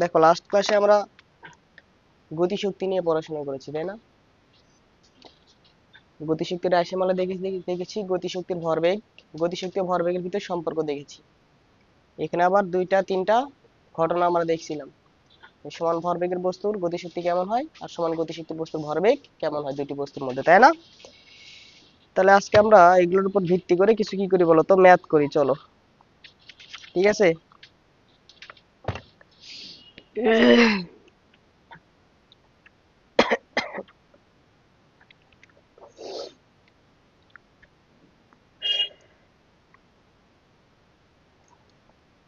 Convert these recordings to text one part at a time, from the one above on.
দেখো লাস্ট ক্লাসে আমরা গতিশক্তি নিয়ে পড়াশোনা করেছি, তাই না? গতিশক্তির রাশিমালা দেখেছি গতিশক্তির ভরবেগ, গতিশক্তি ও ভরবেগের ভিতরে সম্পর্ক দেখেছি। এখানে আবার দুইটা তিনটা ঘটনা আমরা দেখছিলাম। সমান ভরবেগের বস্তুর গতিশক্তি কেমন হয় আর সমান গতিশক্তির বস্তুর ভরবেগ কেমন হয় দুইটি বস্তুর মধ্যে, তাই না? তাহলে আজকে আমরা এগুলোর উপর ভিত্তি করে কিছু কি করি বলো তো, ম্যাথ করি, চলো। ঠিক আছে।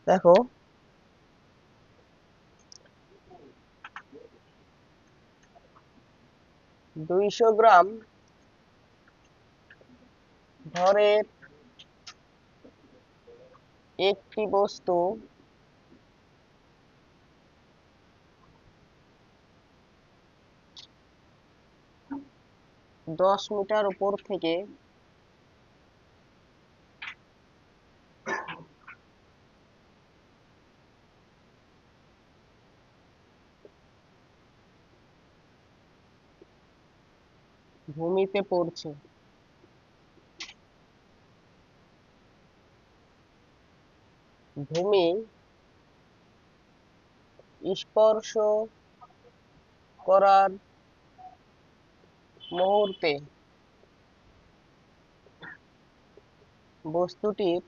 দেখো 200 গ্রাম ভরের একটি বস্তু 10 মিটার উপর থেকে ভূমিতে পড়ছে। ভূমি স্পর্শ করার মুহূর্তে বস্তুটির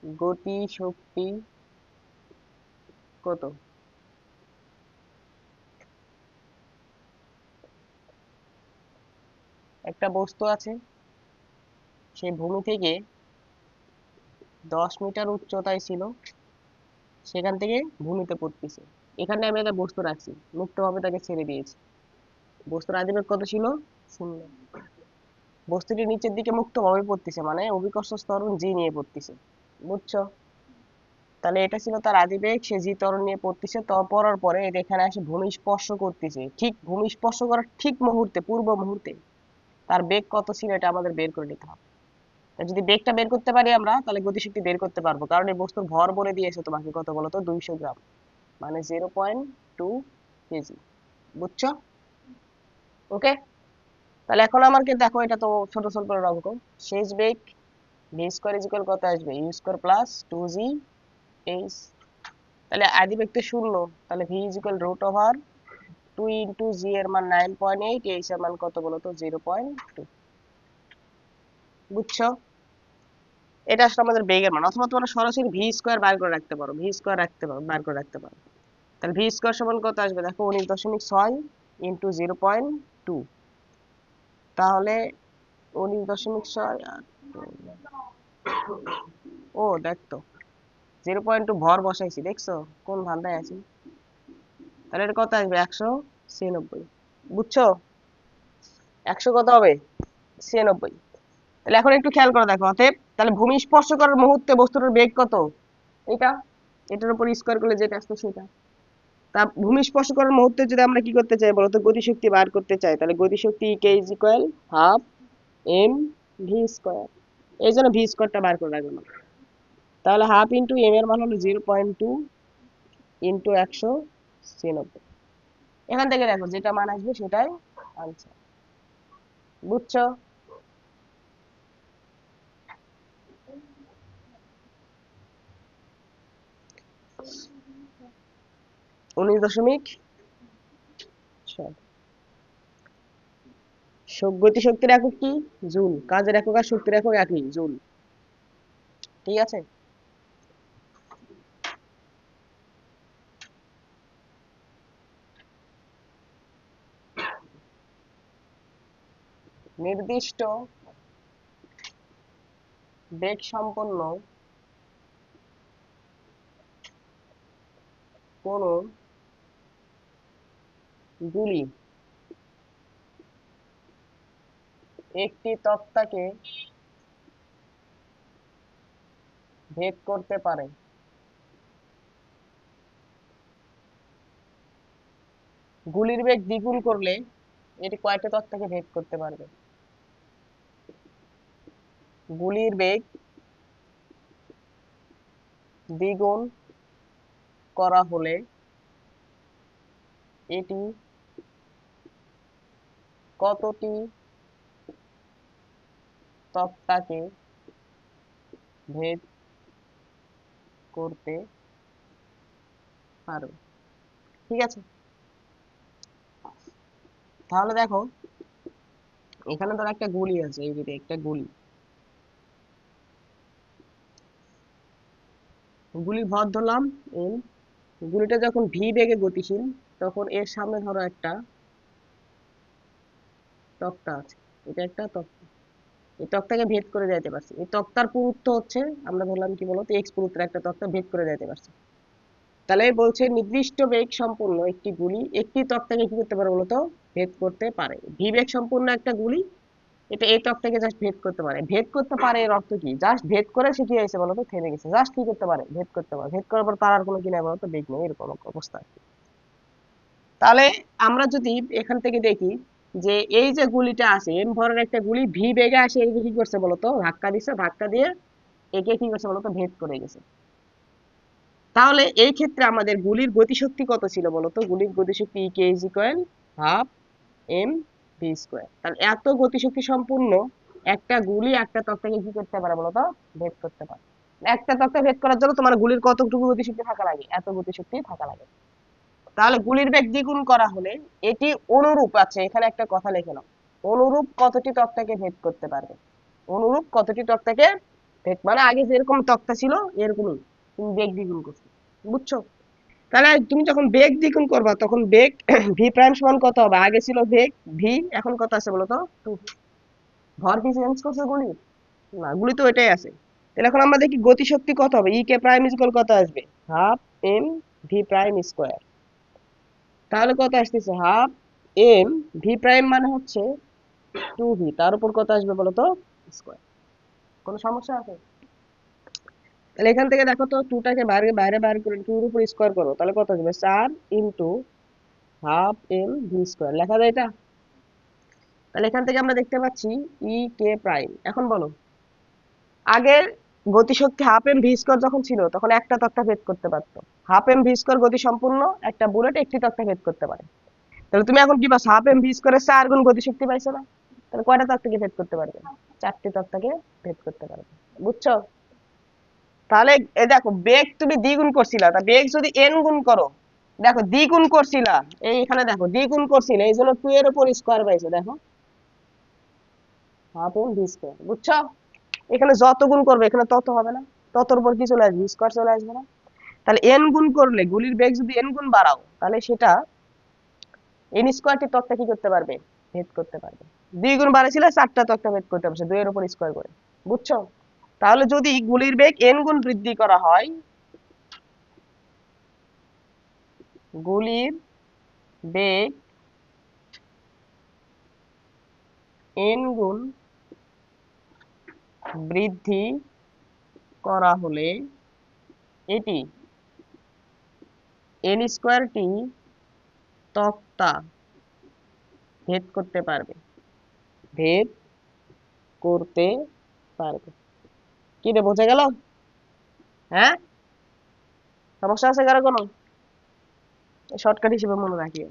গতি শক্তি কত? একটা বস্তু আছে, সে ভূমি থেকে 10 মিটার উচ্চতায় ছিল, সেখান থেকে ভূমিতে পড়তেছে। এখানে আমি একটা বস্তু রাখছি, মুক্তভাবে তাকে ছেড়ে দিয়েছি। বস্তুর আদিবেগ কত ছিল? 0। বস্তুটি নিচের দিকে মুক্তভাবে পড়তেছে, মানে অভিকর্ষ ত্বরণ জি নিয়ে পড়তেছে। বুঝছো? তাহলে এটা ছিল তার আদিবেগ, সে জি ত্বরণ নিয়ে পড়তেছে। তো পড়ার পরে এটা এখানে এসে ভূমি স্পর্শ করতেছে। ঠিক ভূমি স্পর্শ করার ঠিক মুহূর্তে, পূর্ব মুহূর্তে তার বেগ কত ছিল এটা আমাদের বের করে নিতে হবে। যদি বেগটা বের করতে পারি আমরা, তাহলে গতিশক্তি বের করতে পারবো। কারণ এই বস্তুর ভর বলে দিয়েছে তোমাকে কত বলো তো, 200 গ্রাম, মানে 0.2 কেজি। বুঝছো? ওকে। তাহলে এখন আমাকে দেখো, এটা তো ছোট ছোট অঙ্ক। শেষ বেগ ভি স্কোয়ার ইকুয়াল কত আসবে? U square plus 2g H. তাহলে আদি বেগ তো 0, তাহলে V equal root over 2 into G এর মান 9.8, এইচ এর মান কত বলো তো? 0.2। বুঝছো? এটা আসলে আমাদের বেগের মান। অথবা তোমরা সরাসরি ভি স্কোয়ার বার করে রাখতে পারো, ভি স্কোয়ার বার করে রাখতে পারো। তাহলে ভি স্কোয়ার সমান কত আসবে? দেখো 19.6 ইন্টু 0.2, তাহলে 19.6 ও দেখতো 0.2 ভর বসাইছি, দেখছো কোন ধান্দায় আছি। তাহলে এটা কত আসবে? 196। বুঝছো? 100 কত হবে? 96। তাহলে এখন একটু খেয়াল করে দেখো। অতএব তাহলে ভূমি স্পর্শ করার মুহূর্তে বস্তুটার বেগ কত? এটা, এটার উপর স্কোয়ার করলে যেটা আসতো সেটা। তা ভূমি স্পর্শ করার মুহূর্তে যদি আমরা কি করতে চাই বলতো, গতিশক্তি বার করতে চাই, তাহলে গতিশক্তি কে is equal half M V square. এই জন্য ভি স্কোয়ারটা বার করে রাখলাম। তাহলে হাফ ইন্টু এম এর মান হলো 0.2 ইন্টু 196। এখান থেকে দেখো যেটা মান আসবে সেটাই আনসার। বুঝছো? 19.6। গতিশক্তির একক কি? জুল। কাজের একক আর শক্তির একক একই, জুল। ঠিক আছে। নির্দিষ্ট বেগ সম্পন্ন কোন গুলি একটি তক্তাকে ভেদ করতে পারে। গুলির বেগ দ্বিগুণ করলে এটি কয়টা তক্তাকে ভেদ করতে পারবে? গুলির বেগ দ্বিগুণ করা হলে এটি কতটি তক্তাকে ভেদ করতে পারবে? ঠিক আছে, তাহলে দেখো এখানে ধর একটা গুলি আছে, এই যে একটা গুলির ভর ধরলাম এম। গুলিটা যখন ভি বেগে গতিশীল তখন এর সামনে ধরো একটা তক্তা আছে, এটা একটা তক্তা, এই তক্তাকে ভেদ করে যাইতে পারছে। এই তক্তার পুরুত্ব হচ্ছে, আমরা ধরলাম কি বলতো, এক্স পুরুত্বের একটা তক্তা ভেদ করে যাইতে পারছে। তাহলে বলছে নির্দিষ্ট বেগ সম্পন্ন একটি গুলি একটি তক্তাকে কি করতে পারে বলতো, ভেদ করতে পারে। ভি বেগ সম্পূর্ণ একটা গুলি এটা এই তক্তাকে জাস্ট ভেদ করতে পারে। ভেদ করতে পারে এর অর্থ কি, জাস্ট ভেদ করে সে কি হয়েছে বলতো, থেমে গেছে। জাস্ট কি করতে পারে, ভেদ করতে পারে। ভেদ করার পর তার আর কোনো কি নাই বলতো, বেগ নেই, এরকম অবস্থা। তাহলে আমরা যদি এখান থেকে দেখি যে এই যে গুলিটা আছে, এম ভরের একটা গুলি ভি বেগে আসে, একে কি করছে বলতো, ধাক্কা দিচ্ছে, ধাক্কা দিয়ে একে কি করছে বলতো, ভেদ করে গেছে। তাহলে এই ক্ষেত্রে আমাদের গুলির গতিশক্তি কত ছিল বলতো, গুলির গতিশক্তি কে is equal half M V square. তাহলে এত গতিশক্তি সম্পূর্ণ একটা গুলি একটা তক্তাকে কি করতে পারে বলতো, ভেদ করতে পারে। একটা তক্তা ভেদ করার জন্য তোমার গুলির কতটুকু গতিশক্তি থাকা লাগে, এত গতিশক্তি থাকা লাগে। তাহলে গুলির বেগ দ্বিগুণ করা হলে এটি অনুরূপ আছে, এখানে একটা কথা লিখে নাও, অনুরূপ কতটি তক্তাকে ভেদ করতে পারবে। অনুরূপ কতটি তক্তাকে ভেদ, মানে আগে যেরকম তক্তা ছিল এরকমই, তুমি বেগ দ্বিগুণ করছো, বুঝছো? তাহলে তুমি যখন বেগ দ্বিগুণ করবা তখন বেগ ভি প্রাইম সমান কত হবে, আগে ছিল বেগ ভি, এখন কত আছে বলো তো, টু। ভর কি চেঞ্জ করছে গুলি? না, গুলি তো এটাই আছে। তাহলে এখন আমরা দেখি গতিশক্তি কত হবে, ই কে প্রাইম ইকুয়াল কত আসবে, half M V prime square. তাহলে কত আসতেছে, হাফ এম ভি প্রাইম মানে হচ্ছে টু ভি, তার উপর কত আসবে বলতো, স্কোয়ার। কোনো সমস্যা আছে? তাহলে এখান থেকে দেখো তো, টুটাকে বাইরে বাইরে বাইরে করে টুর উপর স্কোয়ার করো, তাহলে কত আসবে, 4 into half M V square, লেখা যায় এটা? তাহলে এখান থেকে আমরা দেখতে পাচ্ছি ই কে প্রাইম। এখন বলো, আগের গতিশক্তি হাফ এম ভি স্কোয়ার যখন ছিল তখন একটা তক্তা ভেদ করতে পারতো। হাফ এম ভি স্কোয়ার গতি সম্পূর্ণ একটা বুলেট একটি তক্তা ভেদ করতে পারে। তাহলে তুমি এখন কি পাচ্ছ, হাফ এম ভি স্কোয়ারের 4 গুণ গতিশক্তি পাইছো না? তাহলে কয়টা তক্তাকে ভেদ করতে পারবে, 4টি তক্তাকে ভেদ করতে পারবে, বুঝছো? তাহলে এ দেখো বেগ তুমি দ্বিগুণ করছিলা, তা বেগ যদি এন গুণ করো, দেখো দ্বিগুণ করছিলা, এই এখানে দেখো দ্বিগুণ করছিলে, এই জন্য 2 এর উপর স্কোয়ার পাইছো, দেখো হাফ এম ভি স্কোয়ার, বুঝছো? এখানে যত গুণ করবে এখানে তত হবে না, ততর উপর কি চলে আসবে, স্কোয়ার চলে আসবে না? তাহলে এন গুণ করলে, গুলির বেগ যদি এন গুণ বাড়াও তাহলে সেটা এন স্কোয়ারটি তক্তা কি করতে পারবে, ভেদ করতে পারবে। 2 গুণ বাড়াইছিল, 4টা তক্তা ভেদ করতে পারছে 2 এর উপর স্কোয়ার করে, বুঝছো? তাহলে যদি গুলির বেগ এন গুণ বৃদ্ধি করা হয়, গুলির বেগ এন গুণ বৃদ্ধি করা হলে এটি এন স্কোয়ারটি তক্তা ভেদ করতে পারবে, ভেদ করতে পারবে। কি রে, বোঝা গেল? হ্যাঁ, সমস্যা আছে কারো কোনো? শর্টকাট হিসেবে মনে রাখিও,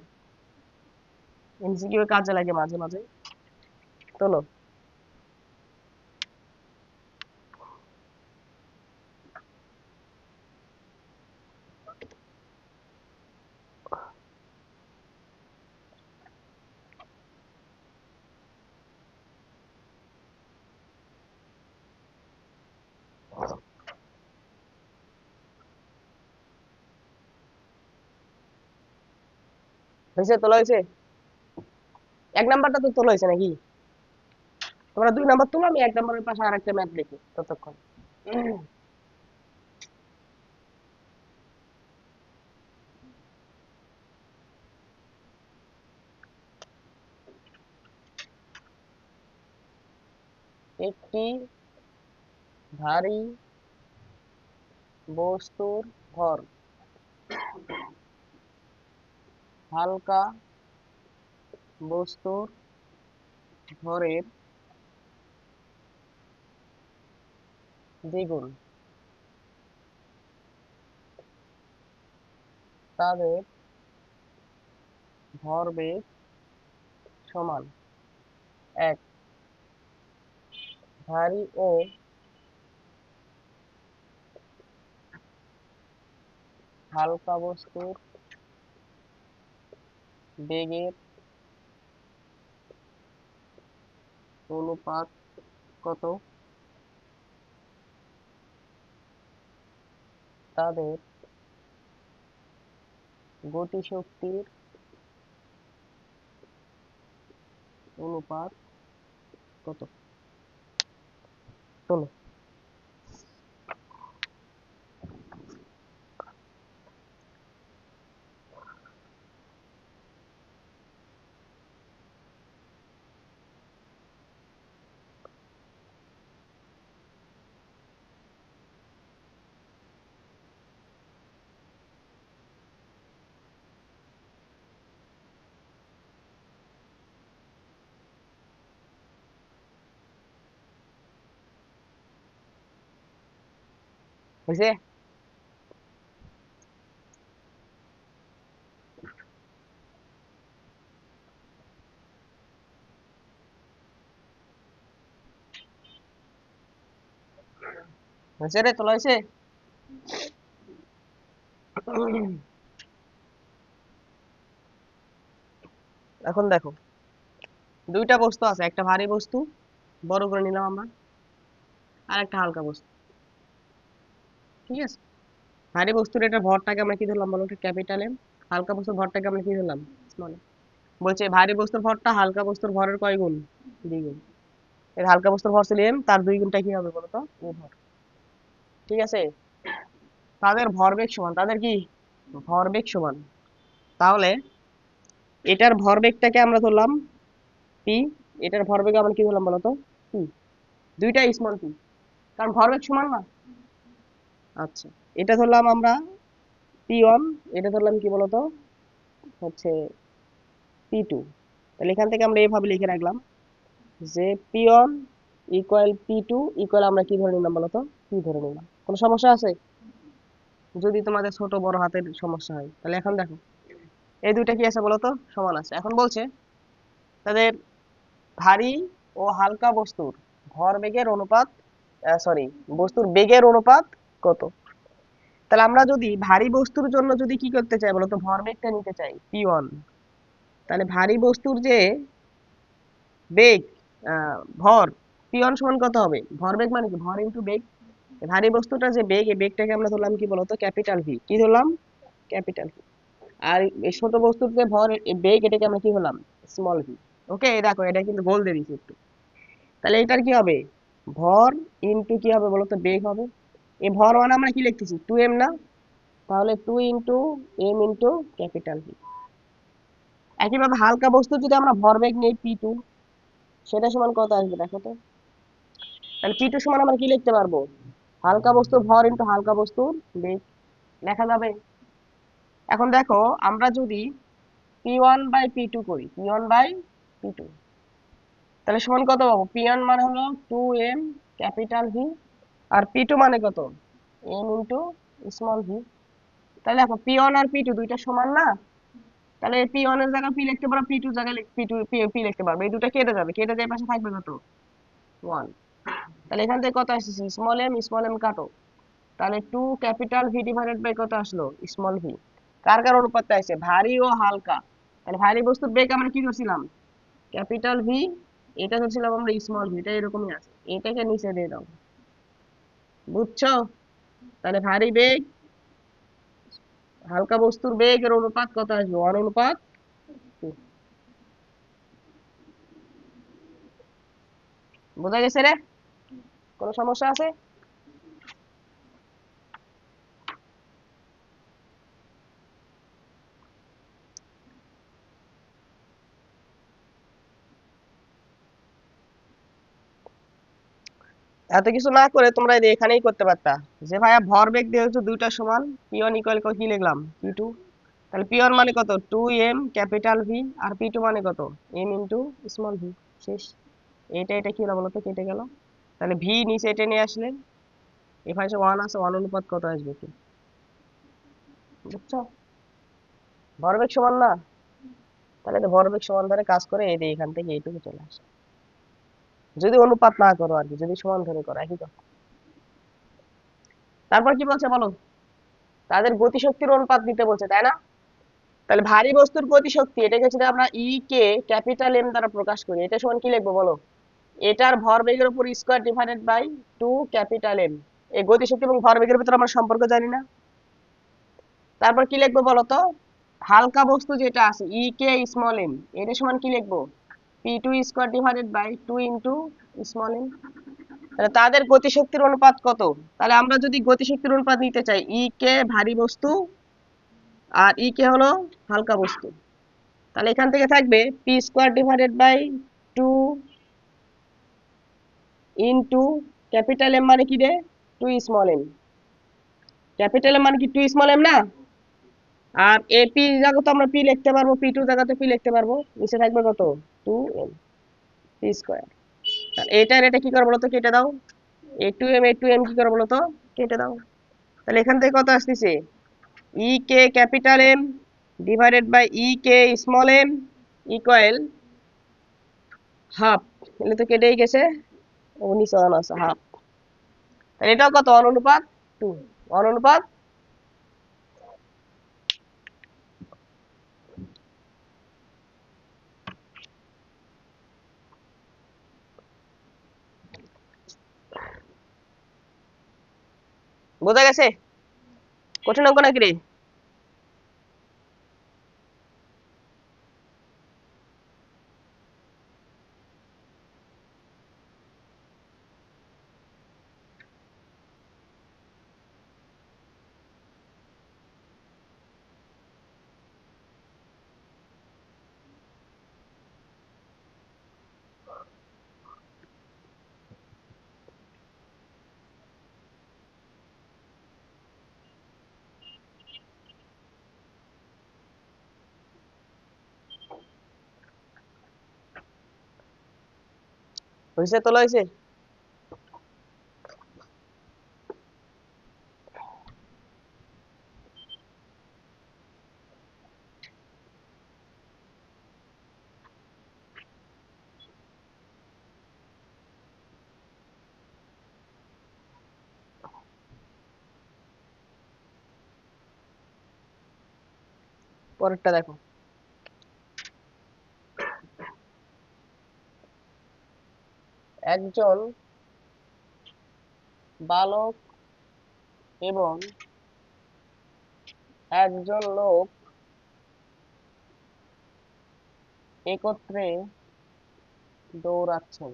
এমসিকিউ কাজে লাগে মাঝে মাঝে। চলো, হয়েছে, তোলা হয়েছে? 1 নাম্বারটা তো তোলা হয়েছে নাকি? তোমরা 2 নাম্বার তোলো, আমি 1 নাম্বারের পাশে আরেকটা ম্যাথ লিখি ততক্ষণ। একটি ভারী বস্তুর ভর হালকা বস্তুর ভরের দ্বিগুণ তাদের ভরবেগ সমান। এক, ভারী ও হালকা বস্তুর বেগের অনুপাত কত? তাদের গতিশক্তির অনুপাত কত? চলো। হয়েছে? হয়েছে রে, তোলা হয়েছে? এখন দেখো, দুইটা বস্তু আছে, একটা ভারী বস্তু বড় করে নিলাম আমরা, আর একটা হালকা বস্তু। ঠিক আছে, ভারী বস্তুর এটা ভরটাকে আমরা কি ধরলাম বলো, ক্যাপিটাল এম। হালকা বস্তুর ভরটাকে আমরা কি ধরলাম, স্মল এম। বলছে ভারী বস্তুর ভরটা হালকা বস্তুর ভরের কয় গুণ? দ্বিগুণ। এর হালকা বস্তুর ভর ছিল এম, তার দুই গুণটা কি হবে বলতো, ও ভর। ঠিক আছে, তাদের ভরবেগ সমান, তাদের কি ভরবেগ সমান। তাহলে এটার ভরবেগটাকে আমরা ধরলাম পি, এটার ভরবেগ আমরা কি ধরলাম বলতো, পি। দুইটাই স্মল পি, কারণ ভরবেগ সমান না। আচ্ছা, এটা ধরলাম আমরা পি ওয়ান, এটা ধরলাম কি বলতো, হচ্ছে পি টু। তাহলে এখান থেকে আমরা এইভাবে লিখে রাখলাম যে P one equal P two equal আমরা কি ধরে নিলাম বলতো, পি ধরে নিলাম। কোনো সমস্যা আছে? যদি তোমাদের ছোট বড় হাতের সমস্যা হয় তাহলে এখন দেখো, এই দুইটা কি আছে বলতো, সমান আছে। এখন বলছে তাদের ভারী ও হালকা বস্তুর ভরবেগের অনুপাত, সরি, বস্তুর বেগের অনুপাত কত? তাহলে আমরা যদি ভারী বস্তুর জন্য যদি কি করতে চাই বলতো, ভরবেগটা নিতে চাই পি ওয়ান, তাহলে ভারী বস্তুর যে বেগ, ভর, পি ওয়ান সমান কত হবে? ভরবেগ মানে কি, ভর ইন্টু বেগ। ভারী বস্তুটার যে বেগ, এই বেগটাকে আমরা ধরলাম কি বলতো, ক্যাপিটাল ভি। কি ধরলাম? Capital V. আর এই ছোট বস্তুর যে ভর, বেগ, এটাকে আমরা কি হলাম, স্মল ভি। ওকে, দেখো এটা কিন্তু গোল দিয়ে দিচ্ছি একটু। তাহলে এটার কি হবে, ভর ইন্টু কি হবে বলতো, বেগ হবে। এই ভর মানে আমরা কি লিখতেছি, টু এম না? তাহলে two into M into capital V. একইভাবে হালকা বস্তুর যদি আমরা ভরবেগ নিই পি টু, সেটা সমান কত আসবে দেখো তো। তাহলে পি টু সমান আমরা কি লিখতে পারবো, হালকা বস্তুর ভর ইন্টু হালকা বস্তুর বেগ, লেখা যাবে। এখন দেখো, আমরা যদি P one by P two করি, P one by P two, তাহলে সমান কত পাবো? পি ওয়ান মানে হলো টু এম ক্যাপিটাল ভি, আর পি টু মানে কত, এম ইন্টু স্মল ভি। তাহলে দেখো পি ওয়ান আর পি টু দুইটা সমান না? তাহলে পি ওয়ান এর জায়গায় পি লিখতে পারো, পি টু জায়গায় পি টু পি লিখতে পারবো। এই দুটো কেটে যাবে, কেটে যায় পাশে থাকবে কত, ওয়ান। তাহলে এখান থেকে কত আসছে, স্মল এম কাটো। তাহলে two capital V divided by কত আসলো, স্মল ভি। কার কার অনুপাতটা আছে, ভারী ও হালকা। তাহলে ভারী বস্তুর বেগ আমরা কি ধরছিলাম, ক্যাপিটাল ভি। এটা ধরছিলাম আমরা স্মল ভি, এটা এরকমই আছে। এটাকে নিচে দিয়ে দাও, বুঝছো? তাহলে ভারী বেগ হালকা বস্তুর বেগের অনুপাত কত আসবে, ওয়ান অনুপাত টু। বোঝা গেছে রে? কোনো সমস্যা আছে? এত কিছু না করে তোমরা এই যে এখানেই করতে পারতা, যে ভাইয়া ভরবেগ যেহেতু দুইটা সমান, পি ওয়ান ইকুয়াল কি লিখলাম, পি টু। তাহলে পি ওয়ান মানে কত, টু এম ক্যাপিটাল ভি, আর পি টু মানে কত, এম ইন্টু স্মল ভি। শেষ। এটা কি হলো বলতো, কেটে গেল। তাহলে ভি নিচে এটা নিয়ে আসলে, এখানে ওয়ান আছে, ওয়ান অনুপাত কত আসবে কি, বুঝছো? ভরবেগ সমান না, তাহলে তো ভরবেগ সমান ধরে কাজ করে এই যে এখান থেকে এইটুকু চলে আসে, যদি অনুপাত না করো আর কি, যদি সমান ধরে করো একই কথা। তারপর কি বলছে বলো, তাদের গতিশক্তির অনুপাত দিতে বলছে তাই না। তাহলে ভারী বস্তুর গতিশক্তি, এটাকে যদি আমরা ই কে ক্যাপিটাল এম দ্বারা প্রকাশ করি, এটা সমান কি লিখবো বলো, এটার ভরবেগের উপর square divided by 2 capital M. এই গতিশক্তি এবং ভরবেগের ভিতরে আমরা সম্পর্ক জানি না। তারপর কি লিখবো বলো তো, হালকা বস্তু যেটা আছে ই কে স্মল এম, এটা সমান কি লিখবো, P two square divided by 2 into small M. তাহলে তাদের গতিশক্তির অনুপাত কত, তাহলে আমরা যদি গতিশক্তির অনুপাত নিতে চাই, ই কে ভারী বস্তু আর ই কে হলো হালকা বস্তু, তাহলে এখান থেকে থাকবে P square divided by 2 into capital M মানে কি রে, 2 স্মল এম। ক্যাপিটাল এম মানে কি 2 স্মল এম না, আর এ পি জায়গা তো আমরা পি লিখতে পারবো, পি টু জায়গাতে পি লিখতে পারবো, নিচে থাকবে কত 2 এম পি স্কয়ার। এটার এটা কি করে বলো তো, কেটে দাও, এ টু এম কি করে বলো তো, কেটে দাও। তাহলে এখান থেকে কত আসতেছে, E K capital M divided by E K small M equal half. এগুলো তো কেটেই গেছে, 19 আছে হাফ। তাহলে এটাও কত, অনুপাত 2, অনুপাত। বোঝা গেছে, কঠিন অঙ্ক নাকি রে। হয়েছে, তোলা হয়েছে। পরেরটা দেখো, একজন বালক এবং একজন লোক একত্রে দৌড়াচ্ছেন।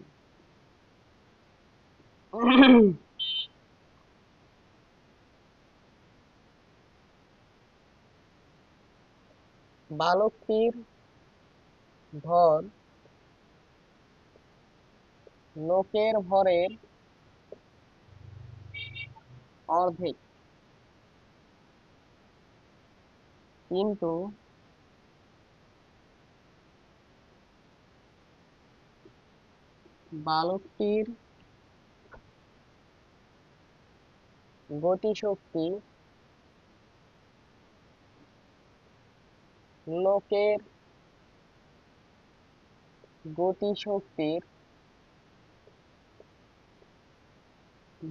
বালকটির ভর লোকের ভরের অর্ধেক, কিন্তু বালকটির গতিশক্তি লোকের গতিশক্তির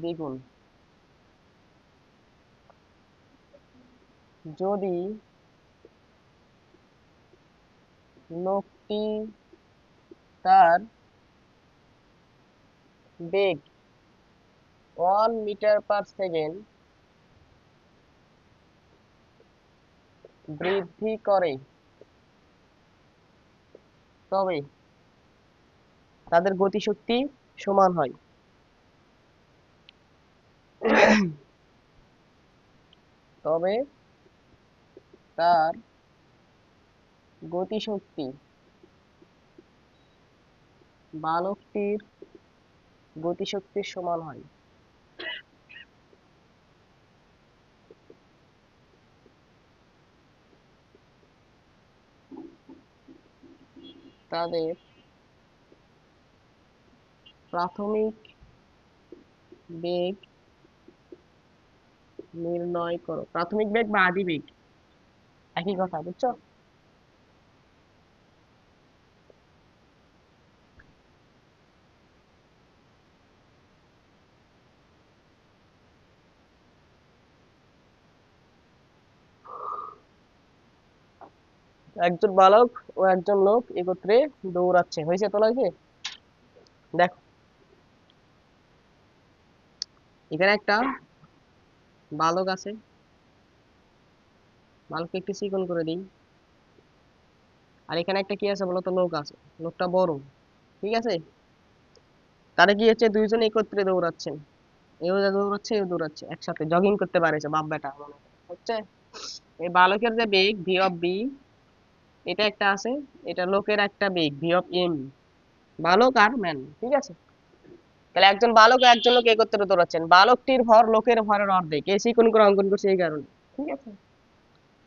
দ্বিগুণ। যদি লোকটি তার বেগ 1 মিটার/সেকেন্ড বৃদ্ধি করে, তবে তাদের গতিশক্তি সমান হয়। তবে তার গতিশক্তি বালকটির গতিশক্তির সমান হয়। তাদের প্রাথমিক বেগ নির্ণয় করো। প্রাথমিক বেগ বা আদি বেগ একই কথা, বুঝছো? একজন বালক ও একজন লোক একত্রে দৌড়াচ্ছে, হয়েছে? তোলা হয়েছে? দেখো, এখানে একটা বালক আছে, বালককে একটু চিকন করে দিই। আর এখানে একটা কি আছে বলতো, লোক আছে, লোকটা বড়, ঠিক আছে? তারা কি হচ্ছে, দুইজন একত্রে দৌড়াচ্ছেন, এও যা দৌড়াচ্ছে এও দৌড়াচ্ছে, একসাথে জগিং করতে পারেছে বাপ বেটা মনে হচ্ছে। এই বালকের যে বেগ ভি অফ বি, এটা একটা আছে, এটা লোকের একটা বেগ ভি অফ এম, বালক আর ম্যান, ঠিক আছে? তাহলে একজন বালক ও একজন লোক একত্রে দৌড়াচ্ছেন, বালকটির ভর লোকের ভরের অর্ধেক, এসি কোন করে অঙ্কন করছে এই কারণে, ঠিক আছে?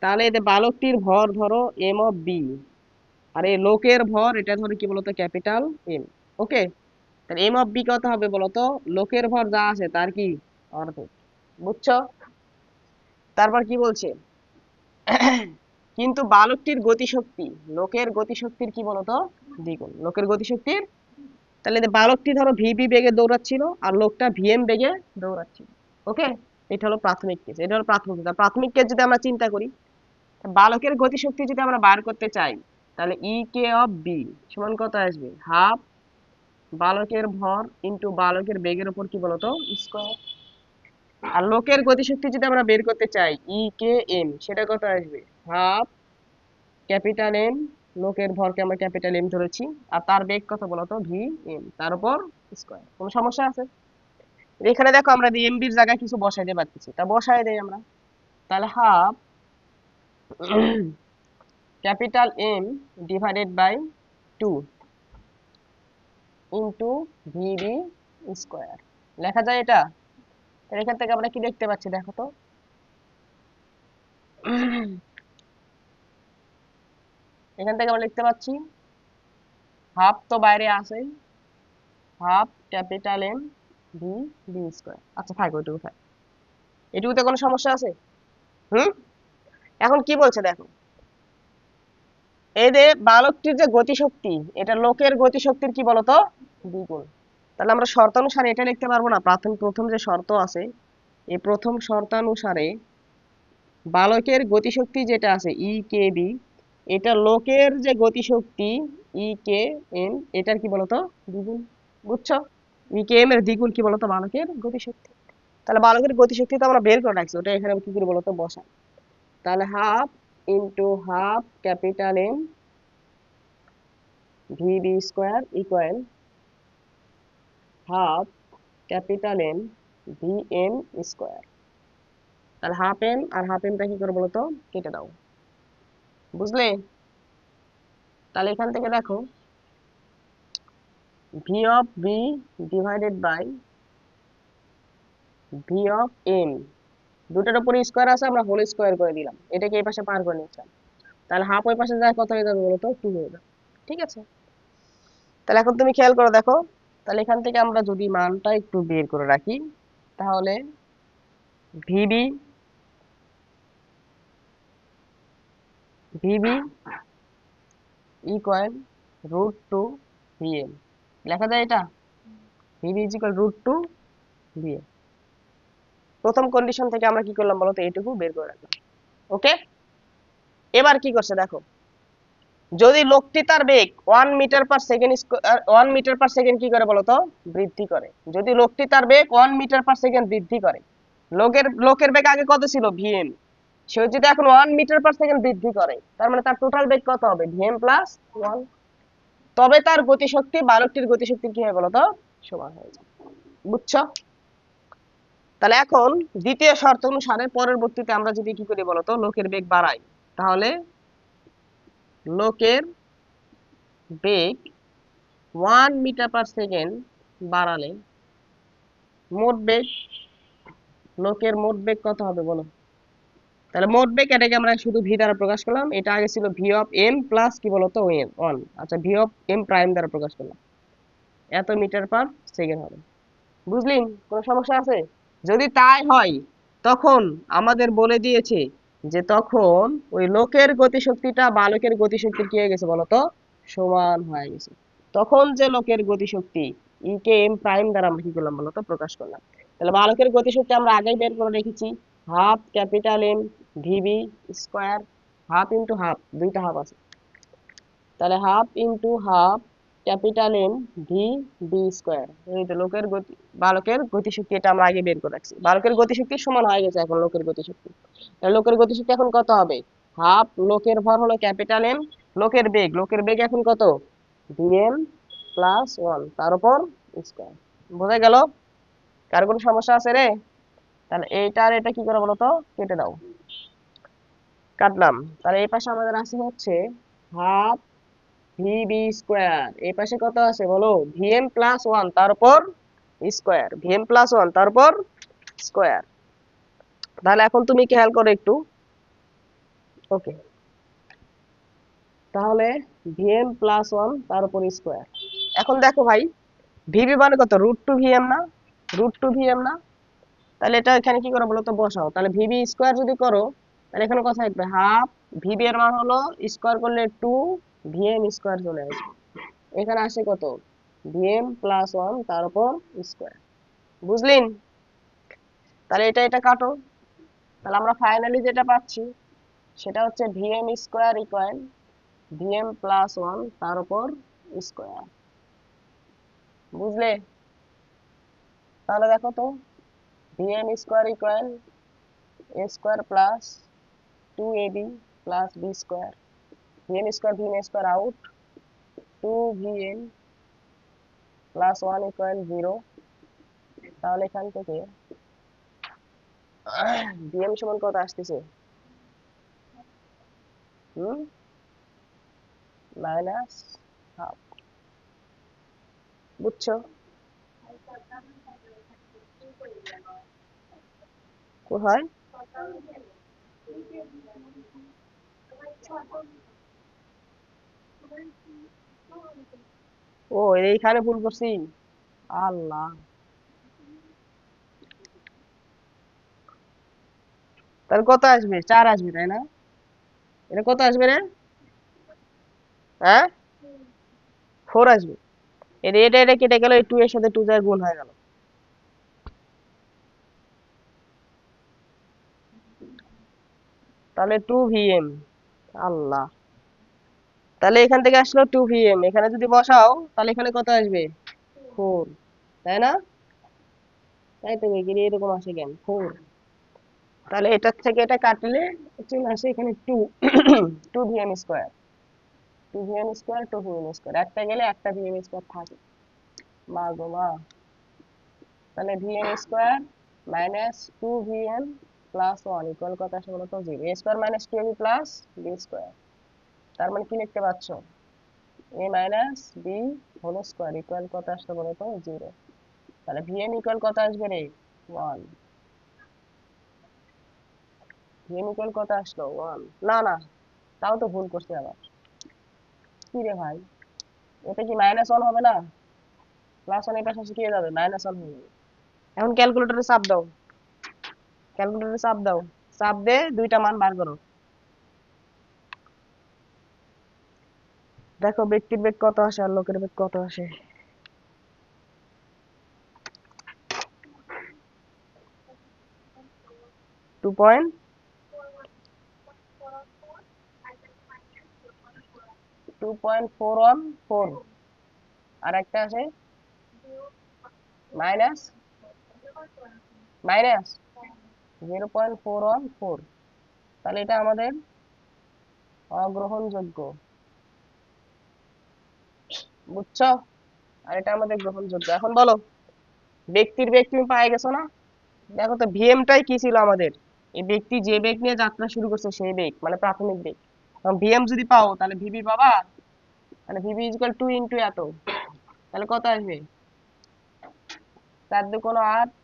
তাহলে এতে বালকটির ভর ধরো এম অফ বি, আর এই লোকের ভর এটা ধরো কি বলতো, ক্যাপিটাল এম। ওকে, তাহলে এম অফ বি কত হবে বলতো, লোকের ভর যা আছে তার কি অর্ধেক, বুঝছো? তারপর কি বলছে, কিন্তু বালকটির গতিশক্তি লোকের গতিশক্তির কি বলতো দ্বিগুণ, লোকের গতিশক্তির। তাহলে যে বালকটি ধরো ভিবি বেগে দৌড়াচ্ছিল আর লোকটা ভিএম বেগে দৌড়াচ্ছিল। ওকে, এটা হলো প্রাথমিক কেস, এটা হলো প্রাথমিক কেস। প্রাথমিক কেস যদি আমরা চিন্তা করি, বালকের গতিশক্তি যদি আমরা বার করতে চাই, তাহলে ই কে অফ বি সমান কত আসবে, হাফ বালকের ভর ইন্টু বালকের বেগের উপর কি বলতো স্কয়ার। আর লোকের গতিশক্তি যদি আমরা বের করতে চাই, ই কে এম, সেটা কত আসবে, হাফ ক্যাপিটাল এম, লোকের ভরকে আমরা ক্যাপিটাল এম ধরেছি, আর তার বেগ কত বলতো ভি এম, তার উপর স্কয়ার। কোনো সমস্যা আছে? এখানে দেখো আমরা এম বির জায়গায় কিছু বসাইতে পারতেছি, তা বসাই দেই আমরা। তাহলে half capital M divided by 2 into V B square, লেখা যায় এটা? তাহলে এখান থেকে আমরা কি দেখতে পাচ্ছি দেখো তো, এখান থেকে আমরা লিখতে পাচ্ছি হাফ তো বাইরে আছে, half capital M V B square. আচ্ছা থাক, ওইটুকু থাক, এটুকুতে কোনো সমস্যা আছে? হুম। এখন কি বলছে দেখো, এই যে বালকটির যে গতিশক্তি, এটা লোকের গতিশক্তির কি বলতো দ্বিগুণ। তাহলে আমরা শর্তানুসারে এটা লিখতে পারবো না, প্রথম যে শর্ত আছে, এই প্রথম শর্তানুসারে বালকের গতিশক্তি যেটা আছে ই কে বি, এটা লোকের যে গতিশক্তি ই কে এম, এটার কি বলতো দ্বিগুণ, বুঝছো? ই কে এম এর দ্বিগুণ কি বলতো বালকের গতিশক্তি। তাহলে বালকের গতিশক্তি তো আমরা বের করে রাখছি, ওটা এখানে কি করে বলতো বসাই। তাহলে half into half capital M V B square equal half capital M V M square. তাহলে হাফ এম আর হাফ এমটা কি করে বলতো কেটে দাও, বুঝলে? তাহলে এখান থেকে দেখো V of B divided by V of M, দুটোর উপরে স্কোয়ার আছে, আমরা হোল স্কোয়ার করে দিলাম, এটাকে এই পাশে পার করে নিচ্ছিলাম। তাহলে হাফ ওই পাশে যায় কত হয়ে যাবে বলতো, 2 হয়ে যাবে, ঠিক আছে? তাহলে এখন তুমি খেয়াল করে দেখো, তাহলে এখান থেকে আমরা যদি মানটা একটু বের করে রাখি, তাহলে ভিবি ভিবি ইকুয়াল √2 ভিএম, লেখা যায় এটা? VB is equal √2 VM. প্রথম কন্ডিশন থেকে আমরা কি করলাম বলতো, এইটুকু বের করে রাখলাম। ওকে, এবার কি করছে দেখো, যদি লোকটি তার বেগ 1 metre per second 1 metre per second কি করে বলতো বৃদ্ধি করে, যদি লোকটি তার বেগ 1 মিটার পার সেকেন্ড বৃদ্ধি করে, লোকের বেগ আগে কত ছিল ভিএম, সে যদি এখন 1 মিটার পার সেকেন্ড বৃদ্ধি করে, তার মানে তার টোটাল বেগ কত হবে ভিএম প্লাস 1, তবে তার গতিশক্তি বালকটির গতিশক্তির কি হয় বলতো সমান হয়ে যায়, বুঝছো? তাহলে এখন দ্বিতীয় শর্ত অনুসারে পরবর্তীতে আমরা যদি কি করি বলতো লোকের বেগ বাড়াই, তাহলে লোকের বেগ 1 মিটার পার সেকেন্ড বাড়ালে মোট বেগ, লোকের মোট বেগ কত হবে বলো? তাহলে মোট বেগ এটাকে আমরা শুধু ভি দ্বারা প্রকাশ করলাম, এটা আগে ছিল ভি অফ এম প্লাস কি বলতো এম 1, আচ্ছা ভি অফ এম প্রাইম দ্বারা প্রকাশ করলাম, এত মিটার পার সেকেন্ড হবে। বুঝলি কোনো সমস্যা আছে? যদি তাই হয়, তখন আমাদের বলে দিয়েছে যে তখন ওই লোকের গতিশক্তিটা বালকের গতিশক্তির কি হয়ে গেছে বলতো, সমান হয়ে গেছে। তখন যে লোকের গতিশক্তি ই কে এম প্রাইম দ্বারা আমরা কি করলাম বলতো, প্রকাশ করলাম। তাহলে বালকের গতিশক্তি আমরা আগেই বের করে রেখেছি, half capital M V B square, half into half, দুইটা হাফ আছে, তাহলে half into half capital M V B square. এই তো লোকের গতি, বালকের গতিশক্তি, এটা আমরা আগে বের করে রাখছি। বালকের গতিশক্তি সমান হয়ে গেছে এখন লোকের গতিশক্তি। তাহলে লোকের গতিশক্তি এখন কত হবে, হাফ লোকের ভর হলো ক্যাপিটাল এম, লোকের বেগ এখন কত, ভিএম প্লাস ওয়ান তার উপর স্কোয়ার। বোঝা গেল? কার কোনো সমস্যা আছে রে? তাহলে এইটা আর এটা কি করে বলতো, কেটে দাও। কাটলাম। তাহলে এই পাশে আমাদের আছে হচ্ছে হাফ ভিবি স্কোয়ার, এই পাশে কত আছে বলো, ভিএম প্লাস ওয়ান তার উপর স্কোয়ার, ভিএম প্লাস ওয়ান তার উপর স্কোয়ার। তাহলে এখন তুমি খেয়াল করো একটু, ওকে, তাহলে ভিএম প্লাস ওয়ান তার উপর স্কোয়ার। এখন দেখো ভাই, ভিবি মানে কত, রুট টু ভিএম না, রুট টু ভিএম না, তাহলে এটা এখানে কি করো বলো তো, বসাও। তাহলে ভিবি স্কোয়ার যদি করো, তাহলে এখানে কথা থাকবে হাফ, ভিবি এর মান হলো স্কোয়ার করলে টু, ভিএম স্কোয়ার চলে আসবে, এখানে আসে কত, ভিএম প্লাস ওয়ান তার উপর স্কোয়ার। বুঝলেন? তাহলে এটা এটা কাটো, তাহলে আমরা ফাইনালি যেটা পাচ্ছি সেটা হচ্ছে VM square equal VM plus one তার উপর স্কোয়ার। বুঝলে? তাহলে দেখো তো, VM square equal A square plus two A B plus B square, VM square out, two VM plus one equal zero. তাহলে এখান থেকে ভিএম সমান কত আসতেছে, মাইনাস হাফ। বুঝছো? কোথায়? ও এইখানে ভুল করছি, আল্লাহ। তাহলে কত আসবে, চার আসবে তাই না? এটা কত আসবে রে? হ্যাঁ, ফোর আসবে। এটা এটা এটা কেটে গেল, এই টু এর সাথে টু যায় গুণ হয়ে গেল। তাহলে টু ভিএম, আল্লাহ। তাহলে এখান থেকে আসলো টু ভিএম, এখানে যদি বসাও তাহলে এখানে কত আসবে, ফোর, তাই না? তাই তো, এখানে এরকম আসে কেন, ফোর। তাহলে এটার থেকে এটা কাটলে চলে আসে এখানে two, two V M square, two V M square, two V M square, একটা গেলে একটা ভিএম স্কোয়ার থাকে। মা গো মা। তাহলে VM square minus two VM plus one equal কত আসে বলতো, zero. A square minus two AB plus B square, তার মানে কি লিখতে পাচ্ছ, A minus B whole square equal কত আসলো বলতো, জিরো। তাহলে ভিএম ইকুয়াল কত আসবে রে, ওয়ান। ভিএম ইকুয়াল কত আসলো, ওয়ান। না না, তাও তো ভুল করছি আবার, কি রে ভাই, এটা কি মাইনাস ওয়ান হবে না, প্লাস ওয়ান এই পাশে কি হয়ে যাবে, মাইনাস ওয়ান হয়ে যাবে। এখন ক্যালকুলেটরে চাপ দাও, ক্যালকুলেটরে চাপ দাও, চাপ দে দুইটা মান বার করো। দেখো ব্যক্তির বেগ কত আসে আর লোকের বেগ কত আসে। 2.414, আর একটা আছে মাইনাস, মাইনাস 0.414। তাহলে এটা আমাদের অগ্রহণযোগ্য। বুঝছো? আর এটা আমাদের গ্রহণযোগ্য। এখন বলো, ব্যক্তির বেগ তুমি পাই গেছো না? দেখো তো ভিএমটাই কি ছিল আমাদের, এই ব্যক্তি যে বেগ নিয়ে যাত্রা শুরু করছে সেই বেগ মানে প্রাথমিক বেগ। ভিএম যদি পাও তাহলে ভিবি পাবা, তাহলে ভিবি ইকুয়াল টু ইন্টু এত, তাহলে কত আসবে, চার দুগুণ আট,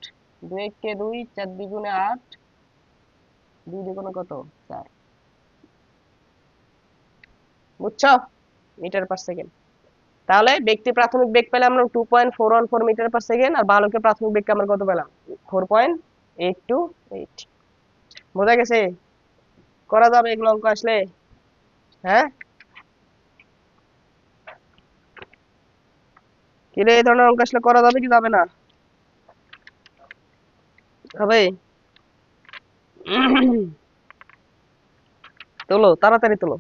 দুই একে দুই, চার দ্বিগুণে আট, দুই দুগুণে কত, চার। বুঝছো? Metre per second. তাহলে ব্যক্তি প্রাথমিক বেগ পেলাম আমরা 2.414 মিটার পার সেকেন্ড, আর বালকের প্রাথমিক বেগ আমরা কত পেলাম, 4.828। বোঝা গেছে? করা যাবে এগুলো অঙ্ক আসলে? হ্যাঁ, কিরে এই ধরনের অঙ্ক আসলে করা যাবে কি যাবে না? হবে। তোলো, তাড়াতাড়ি তোলো।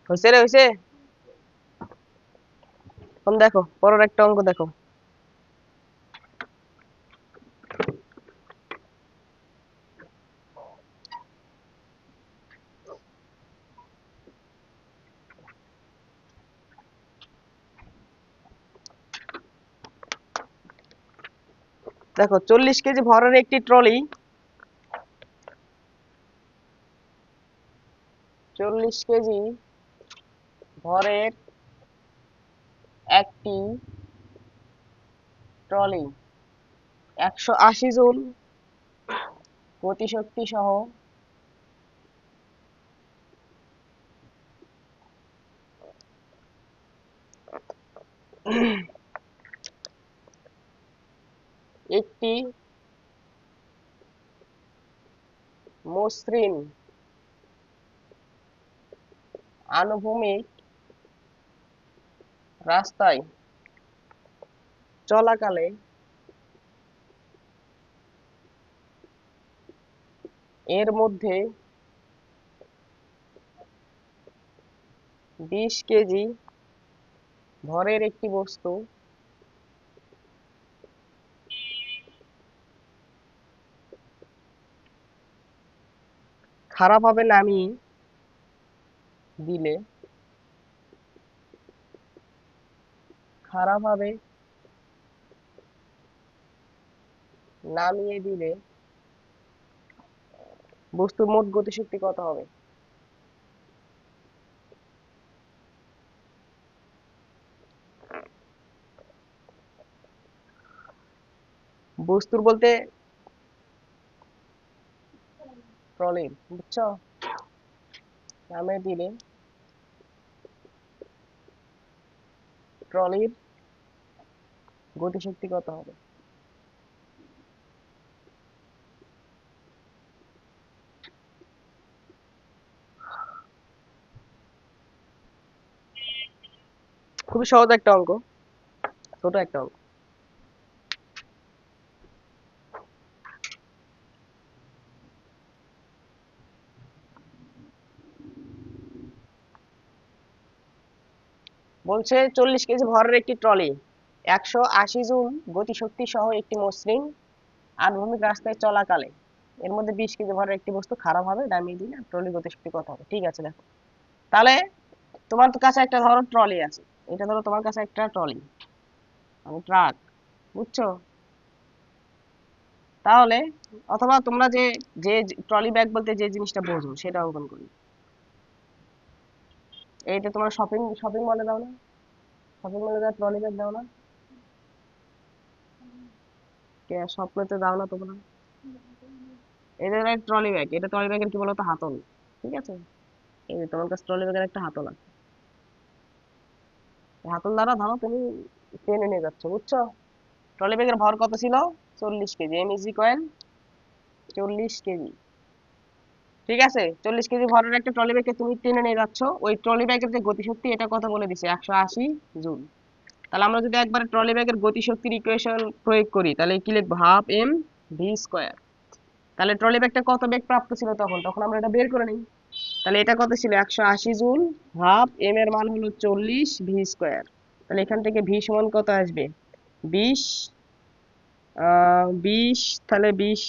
হয়েছে রে, হয়েছে। এখন দেখো পরের একটা অঙ্ক দেখো। দেখো 40 কেজি ভরের একটি ট্রলি, 40 কেজি ভরের একটি ট্রলি 180 জন গতিশক্তি সহ একটি মসৃণ আনুভূমিক রাস্তায় চলাকালে এর মধ্যে 20 কেজি ভরের একটি বস্তু খারাপভাবে নামিয়ে দিলে খারাপভাবে নামিয়ে দিলে বস্তুর মোট গতিশক্তি কত হবে? বস্তুর বলতে ট্রলি, বুঝছো? নামিয়ে দিলে ট্রলির গতিশক্তি কত হবে? খুবই সহজ একটা অঙ্ক, ছোট একটা অঙ্ক। বলছে 40 কেজি ভরের একটি ট্রলি 180 জন গতিশক্তি সহ একটি মসৃণ আনুভূমিক রাস্তায় চলাকালে এর মধ্যে 20 কেজি ভরের একটি বস্তু খারাপ হবে নামিয়ে দিলে ট্রলি গতিশক্তি কত হবে? ঠিক আছে, দেখো তাহলে তোমার কাছে একটা ধরো ট্রলি আছে, এটা ধরো তোমার কাছে একটা ট্রলি মানে ট্রাক, বুঝছো? তাহলে অথবা তোমরা যে যে ট্রলি ব্যাগ বলতে যে জিনিসটা বোঝো সেটা অঙ্কন করি। এইটা তোমরা শপিং শপিং মলে দাও না, শপিং মলে যা ট্রলি ব্যাগ দাও না, কে স্বপ্নতে দাও না তোমরা? এটা ট্রলি ব্যাগ, এটা ট্রলি ব্যাগের কি বলতো হাতল, ঠিক আছে? এই যে তোমার কাছে ট্রলি ব্যাগের একটা হাতল আছে, এই হাতল দ্বারা ধরো তুমি টেনে নিয়ে যাচ্ছ, বুঝছো? ট্রলি ব্যাগের ভর কত ছিল? 40 KG. M is equal 40 KG. ঠিক আছে, 40 কেজি ভরের একটা ট্রলি ব্যাগকে তুমি টেনে নিয়ে যাচ্ছ, ওই ট্রলি ব্যাগের যে গতিশক্তি এটা কথা বলে দিছে 180 জুল। তাহলে আমরা যদি একবার ট্রলি ব্যাগের গতিশক্তির ইকুয়েশন প্রয়োগ করি তাহলে কি লিখবো, হাফ এম ভি স্কোয়ার। তাহলে ট্রলি ব্যাগটা কত বেগ প্রাপ্ত ছিল তখন, তখন আমরা এটা বের করে নিই। তাহলে এটা কত ছিল, 180 জুল, হাফ এম এর মান হলো 40 ভি স্কোয়ার। তাহলে এখান থেকে ভি সমান কত আসবে, 20, 20, তাহলে 20,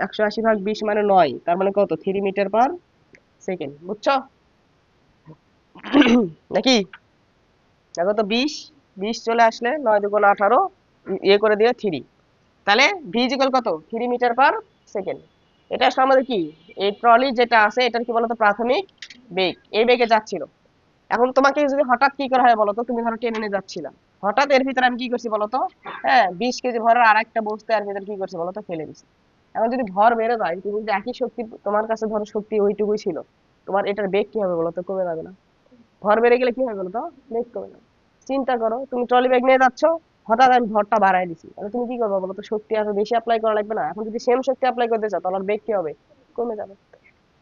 180 ভাগ 20 মানে 9, তার মানে কত, 3 মিটার/সেকেন্ড। বুঝছো নাকি? দেখো তো 20, 20 চলে আসলে 9 × 2 = 18, ইয়ে করে দিয়ে 3, তাহলে ভি ইকুয়াল কত, 3 মিটার/সেকেন্ড। এটা আসলে আমাদের কি, এই ট্রলি যেটা আছে এটার কি বলতো প্রাথমিক বেগ, এই বেগে যাচ্ছিল। এখন তোমাকে যদি হঠাৎ কি করা হয় বলতো, তুমি ধরো টেনে নিয়ে যাচ্ছিলাম, হঠাৎ এর ভিতরে আমি কি করছি বলতো, হ্যাঁ 20 কেজি ভরের আর একটা বস্তু এর ভিতরে কি করছি বলতো, ফেলে দিছি। এখন যদি ভর বেড়ে যায়, তুমি যদি একই শক্তি, তোমার কাছে ধরো শক্তি ওইটুকুই ছিল, তোমার এটার বেগ কি হবে বলতো, কমে যাবে না? ভর বেড়ে গেলে কি হবে বলতো, বেগ কমে যাবে। চিন্তা করো, তুমি ট্রলি ব্যাগ নিয়ে যাচ্ছ, হঠাৎ আমি ভরটা বাড়াই দিছি, তাহলে তুমি কি করবে বলতো, শক্তি আরো বেশি অ্যাপ্লাই করা লাগবে না? এখন যদি সেম শক্তি অ্যাপ্লাই করতে চাও তাহলে বেগ কি হবে, কমে যাবে।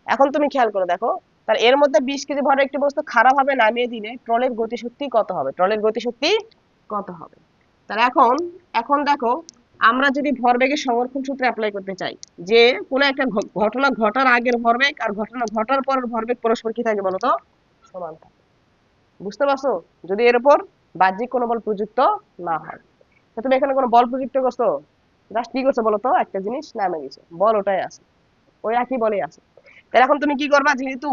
এখন তুমি খেয়াল করে দেখো, তাহলে এর মধ্যে 20 কেজি ভরের একটি বস্তু খারাপ ভাবে নামিয়ে দিলে ট্রলির গতিশক্তি কত হবে, ট্রলির গতিশক্তি কত হবে? তাহলে এখন, এখন দেখো, আমরা যদি ভরবেগের সংরক্ষণ সূত্র অ্যাপ্লাই করতে চাই, যে কোনো একটা ঘটনা ঘটার আগের ভরবেগ আর ঘটনা ঘটার পরের ভরবেগ পরস্পর কি থাকে বলতো, সমান থাকে। বুঝতে পারছো? যদি এর উপর বাহ্যিক কোনো বল প্রযুক্ত না হয়। তো তুমি এখানে কোনো বল প্রযুক্ত করছো, জাস্ট কি করছো বলতো, একটা জিনিস নামে গেছে, বল ওটাই আছে, ওই একই বলেই আছে। তাহলে এখন তুমি কি করবা, যেহেতু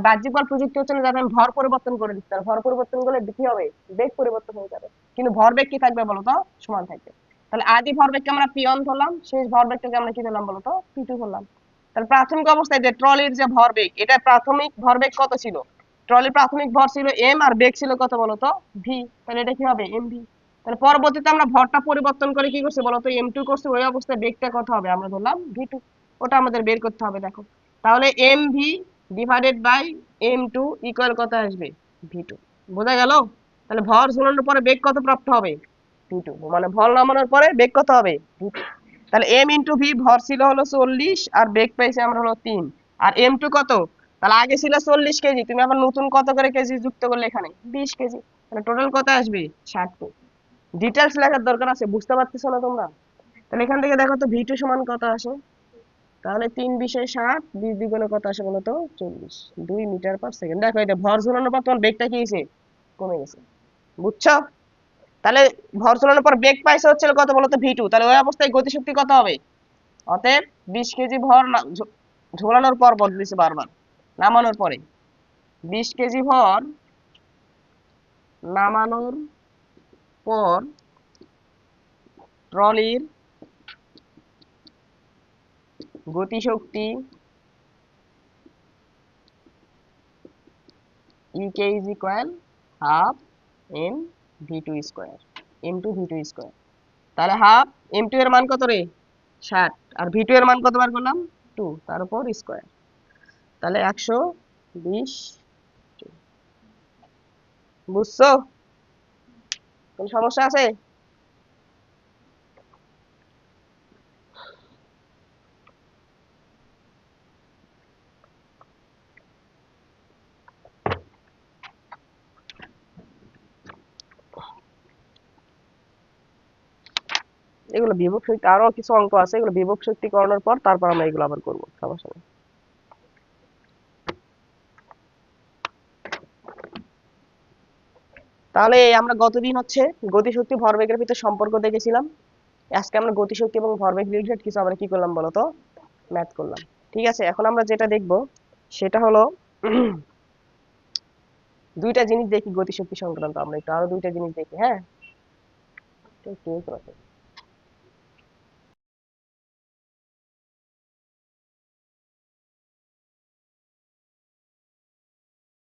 বাহ্যিক বল প্রযুক্ত হচ্ছে না, যাতে আমি ভর পরিবর্তন করে দিচ্ছি, তাহলে ভর পরিবর্তন করলে কি হবে, বেগ পরিবর্তন হয়ে যাবে, কিন্তু ভরবেগ কি থাকবে বলতো, সমান থাকবে। তাহলে আদি ভরবেগকে আমরা পি1 ধরলাম, শেষ ভরবেগটাকে আমরা কি ধরলাম বলতো, পি2 ধরলাম। তাহলে প্রাথমিক অবস্থায় যে ট্রলির যে ভরবেগ, এটা প্রাথমিক ভরবেগ কত ছিল, ট্রলির প্রাথমিক ভর ছিল এম আর বেগ ছিল কত বলতো, ভি। তাহলে এটা কি হবে, এম ভি। তাহলে পরবর্তীতে আমরা ভরটা পরিবর্তন করে কি করছি বলতো, এম2 করছি, ওই অবস্থায় বেগটা কত হবে আমরা ধরলাম ভি2, ওটা আমাদের বের করতে হবে। দেখো, তাহলে এম ভি ডিভাইডেড বাই এম2 ইকুয়াল কত আসবে, ভি2। বোঝা গেল? তাহলে ভর ঝুলানোর পরে বেগ কত প্রাপ্ত হবে, ভি2, মানে ভর নামানোর পরে বেগ কত হবে, ভি2। তাহলে এম ইন্টু ভি, ভর ছিল হলো 40 আর বেগ পাইছি আমরা হলো 3, আর এম2 কত, তাহলে আগে ছিল 40 কেজি, তুমি আবার নতুন কত করে কেজি যুক্ত করলে এখানে 20 কেজি, তাহলে টোটাল কত আসবে, 60। ডিটেলস লেখার দরকার আছে, বুঝতে পারতেছো না তোমরা? তাহলে এখান থেকে দেখো তো ভি2 সমান কত আসে, তাহলে 3×20 = 60, 20 কত আসে বলতো, 40, 2 মিটার/সেকেন্ড। দেখো এটা ভর ঝুলানোর পর তোমার বেগটা কি হয়েছে, কমে গেছে। বুঝছো? তাহলে ভর ঝুলানোর পর বেগ পাইছে হচ্ছে কত বলতো, ভি2, তাহলে ওই অবস্থায় গতিশক্তি কত হবে? অতএব 20 কেজি ভর ঝোলানোর পর বদলেছে বারবার, নামানোর পরে 20 কেজি ভর নামানোর পর ট্রলির গতিশক্তি EK is equal half M ভি2 স্কোয়ার, এম2 ভি2 স্কোয়ার। তাহলে হাফ এম2 এর মান কত রে, 60, আর ভি2 এর মান কত বার করলাম, 2, তার উপর স্কোয়ার, তাহলে 120। বুঝছো? কোন সমস্যা আছে? এগুলো বিভব শক্তি, আরো কিছু অঙ্ক আছে, এগুলো বিভব শক্তি করানোর পর তারপর আমরা এগুলো আবার করবো, সমস্যা নেই। তাহলে আমরা গতদিন হচ্ছে গতিশক্তি ভরবেগের ভিতরে সম্পর্ক দেখেছিলাম, আজকে আমরা গতিশক্তি এবং ভরবেগ রিলেটেড কিছু আমরা কি করলাম বলতো, ম্যাথ করলাম। ঠিক আছে, এখন আমরা যেটা দেখব সেটা হলো দুইটা জিনিস দেখি গতিশক্তি সংক্রান্ত, আমরা একটু আরো দুইটা জিনিস দেখি, হ্যাঁ।